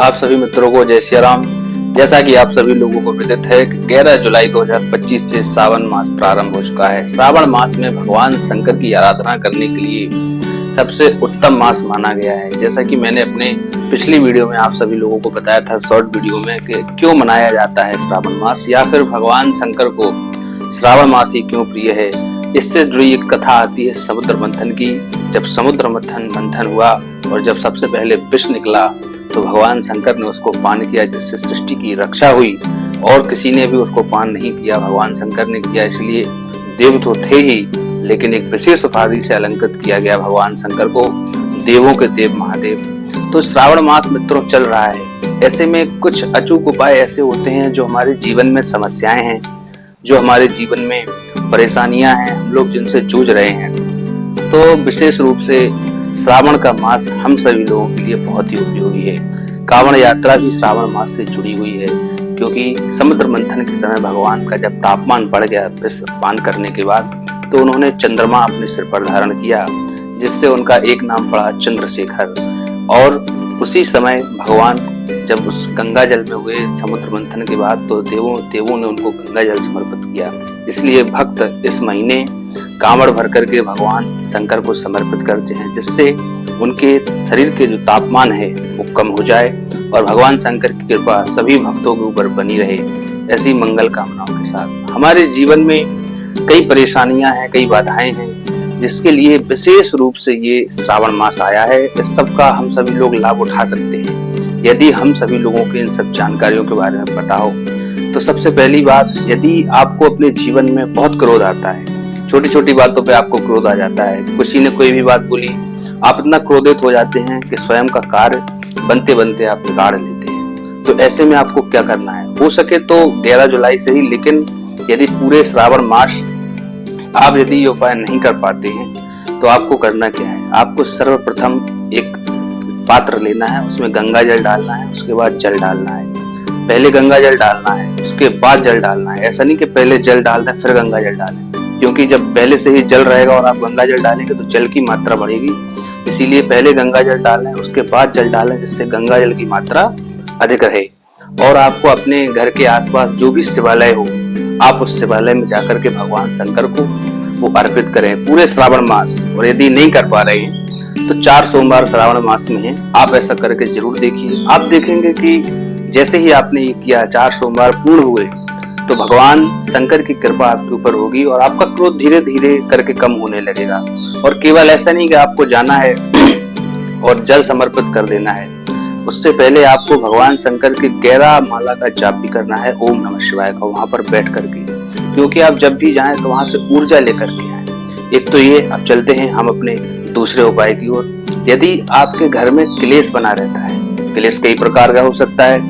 आप सभी मित्रों को जय श्री राम। जैसा कि आप सभी लोगों को विदित है कि 11 जुलाई 2025 से सावन मास प्रारंभ हो चुका है। श्रावण मास में भगवान शंकर की आराधना करने के लिए सबसे उत्तम मास माना गया है। जैसा कि मैंने अपने पिछली वीडियो में आप सभी लोगों को बताया था, शॉर्ट वीडियो में, कि क्यों मनाया जाता है श्रावण मास, या फिर भगवान शंकर को श्रावण मास ही क्यों प्रिय है। इससे जुड़ी एक कथा आती है समुद्र मंथन की। जब समुद्र मंथन हुआ और जब सबसे पहले विष निकला तो भगवान शंकर ने उसको पान किया, जिससे सृष्टि की रक्षा हुई। और किसी ने भी उसको पान नहीं किया, भगवान शंकर ने किया। इसलिए देव तो थे ही, लेकिन एक विशेष उपाधि से अलंकृत किया गया भगवान शंकर को, देवों के देव महादेव। तो श्रावण मास मित्रों चल रहा है। ऐसे में कुछ अचूक उपाय ऐसे होते हैं जो हमारे जीवन में समस्याएं हैं, जो हमारे जीवन में परेशानियां हैं, हम लोग जिनसे जूझ रहे हैं। तो विशेष रूप से श्रावण का मास हम सभी लोगों के लिए बहुत ही उपयोगी है। कांवड़ यात्रा भी श्रावण मास से जुड़ी हुई है, क्योंकि समुद्र मंथन के समय भगवान का जब तापमान बढ़ गया विष पान करने के बाद, तो उन्होंने चंद्रमा अपने सिर पर धारण किया, जिससे उनका एक नाम पड़ा चंद्रशेखर। और उसी समय भगवान जब उस गंगा जल में हुए समुद्र मंथन के बाद, तो देवों ने उनको गंगा जल समर्पित किया। इसलिए भक्त इस महीने कांवड़ भर करके भगवान शंकर को समर्पित करते हैं, जिससे उनके शरीर के जो तापमान है वो कम हो जाए और भगवान शंकर की कृपा सभी भक्तों के ऊपर बनी रहे। ऐसी मंगल कामनाओं के साथ हमारे जीवन में कई परेशानियां हैं, कई बाधाएं हैं, जिसके लिए विशेष रूप से ये श्रावण मास आया है। इस सब का हम सभी लोग लाभ उठा सकते हैं यदि हम सभी लोगों को इन सब जानकारियों के बारे में पता हो। तो सबसे पहली बात, यदि आपको अपने जीवन में बहुत क्रोध आता है, छोटी छोटी बातों पे आपको क्रोध आ जाता है, किसी ने कोई भी बात बोली, आप इतना क्रोधित हो जाते हैं कि स्वयं का कार्य बनते बनते आप बिगाड़ लेते हैं। तो ऐसे में आपको क्या करना है? हो सके तो 11 जुलाई से ही, लेकिन यदि पूरे श्रावण मास आप यदि ये उपाय नहीं कर पाते हैं तो आपको करना क्या है? आपको सर्वप्रथम एक पात्र लेना है, उसमें गंगा जल डालना है, उसके बाद जल डालना है। पहले गंगा जल डालना है, उसके बाद जल डालना है। ऐसा नहीं कि पहले जल डालना है फिर गंगा जल डालें, क्योंकि जब पहले से ही जल रहेगा और आप गंगा जल डालेंगे तो जल की मात्रा बढ़ेगी। इसीलिए पहले गंगा जल डालें, उसके बाद जल डालें, जिससे गंगा जल की मात्रा अधिक रहे। और आपको अपने घर के आसपास जो भी शिवालय हो, आप उस शिवालय में जाकर के भगवान शंकर को वो अर्पित करें पूरे श्रावण मास। और यदि नहीं कर पा रहे हैं तो 4 सोमवार श्रावण मास में है, आप ऐसा करके जरूर देखिए। आप देखेंगे कि जैसे ही आपने ये किया, 4 सोमवार पूर्ण हुए, तो भगवान शंकर की कृपा आपके ऊपर होगी और आपका क्रोध धीरे धीरे करके कम होने लगेगा। और केवल ऐसा नहीं कि आपको जाना है और जल समर्पित कर देना है, उससे पहले आपको भगवान शंकर के 11 माला का जाप भी करना है, ओम नमः शिवाय का, वहां पर बैठ करके। क्योंकि आप जब भी जाएं तो वहां से ऊर्जा लेकर के आए। एक तो ये, अब चलते हैं हम अपने दूसरे उपाय की ओर। यदि आपके घर में क्लेश बना रहता है, क्लेश कई प्रकार का हो सकता है,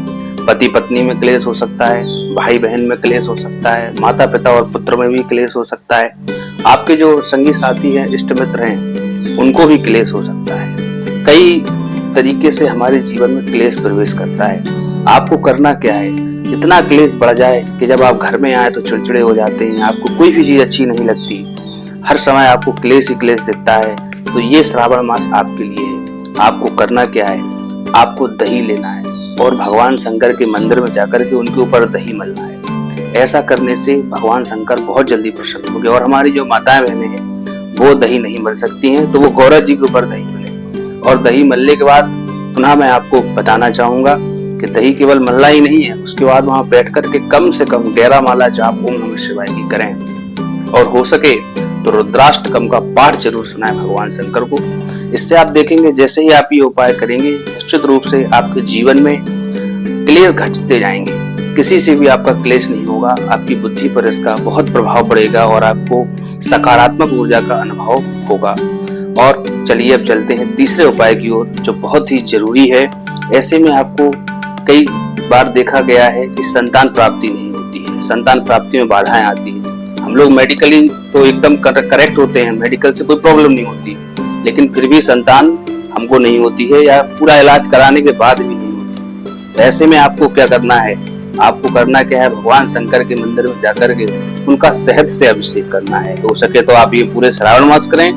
पति पत्नी में क्लेश हो सकता है, भाई बहन में क्लेश हो सकता है, माता पिता और पुत्र में भी क्लेश हो सकता है, आपके जो संगी साथी हैं, इष्ट मित्र हैं, उनको भी क्लेश हो सकता है। कई तरीके से हमारे जीवन में क्लेश प्रवेश करता है। आपको करना क्या है? इतना क्लेश बढ़ जाए कि जब आप घर में आए तो चिड़चिड़े हो जाते हैं, आपको कोई भी चीज अच्छी नहीं लगती, हर समय आपको क्लेश ही क्लेश दिखता है, तो ये श्रावण मास आपके लिए है। आपको करना क्या है? आपको दही लेना है और भगवान शंकर के मंदिर में जाकर के उनके ऊपर दही मलना है। ऐसा करने से भगवान शंकर बहुत जल्दी प्रसन्न होंगे। और हमारी जो माताएं बहनें हैं वो दही नहीं मल सकती हैं, तो वो गौरा जी के ऊपर दही मले। और दही मलने के बाद पुनः मैं आपको बताना चाहूंगा कि दही केवल मलना ही नहीं है, उसके बाद वहां बैठ करके कम से कम 11 माला जाप ओम नमः शिवाय की करें। और हो सके तो रुद्राष्टकम का पाठ जरूर सुनाएं भगवान शंकर को। इससे आप देखेंगे जैसे ही आप ये उपाय करेंगे, निश्चित रूप से आपके जीवन में क्लेश घटते जाएंगे, किसी से भी आपका क्लेश नहीं होगा। आपकी बुद्धि पर इसका बहुत प्रभाव पड़ेगा और आपको सकारात्मक ऊर्जा का अनुभव होगा। और चलिए अब चलते हैं तीसरे उपाय की ओर, जो बहुत ही जरूरी है। ऐसे में आपको कई बार देखा गया है कि संतान प्राप्ति नहीं होती है, संतान प्राप्ति में बाधाएं आती है। हम लोग मेडिकली तो एकदम करेक्ट होते हैं, मेडिकल से कोई प्रॉब्लम नहीं होती, लेकिन फिर भी संतान हमको नहीं होती है, या पूरा इलाज कराने के बाद भी नहीं होती। तो ऐसे में आपको क्या करना है? आपको करना क्या है? भगवान शंकर के मंदिर में जाकर के उनका शहद से अभिषेक करना है। हो सके तो आप ये पूरे श्रावण मास करें,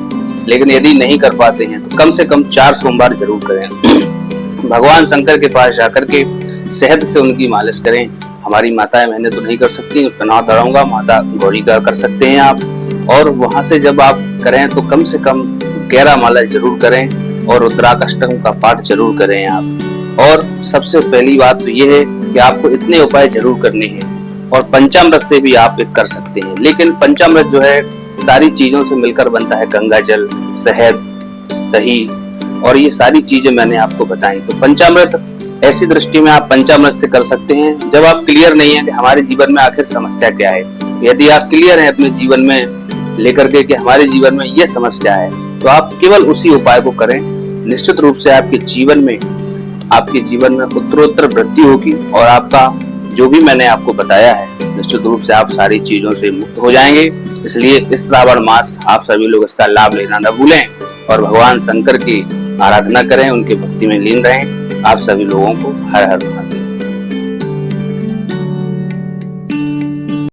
लेकिन यदि नहीं कर पाते हैं तो कम से कम 4 सोमवार जरूर करें। भगवान शंकर के पास जाकर के शहद से उनकी मालिश करें। हमारी माताएं मैंने तो नहीं कर सकती, उसका नाम डालूंगा, माता गौरी का कर सकते हैं आप। और वहां से जब आप करें तो कम से कम 11 माला जरूर करें और रुद्राष्टकम का पाठ जरूर करें आप। और सबसे पहली बात तो ये है कि आपको इतने उपाय जरूर करने हैं। और पंचामृत से भी आप एक कर सकते हैं, लेकिन पंचामृत जो है सारी चीजों से मिलकर बनता है, गंगा जल, शहद, दही, और ये सारी चीजें मैंने आपको बताई। तो पंचामृत ऐसी दृष्टि में आप पंचामृत से कर सकते हैं जब आप क्लियर नहीं है कि हमारे जीवन में आखिर समस्या क्या है। यदि आप क्लियर हैं अपने जीवन में लेकर के कि हमारे जीवन में ये समस्या है, तो आप केवल उसी उपाय को करें। निश्चित रूप से आपके जीवन में उत्तरोत्तर वृद्धि होगी और आपका जो भी मैंने आपको बताया है निश्चित रूप से आप सारी चीजों से मुक्त हो जाएंगे। इसलिए इस श्रावण मास आप सभी लोग इसका लाभ लेना न भूलें और भगवान शंकर की आराधना करें, उनके भक्ति में लीन रहें। आप सभी लोगों को हर हर महादेव।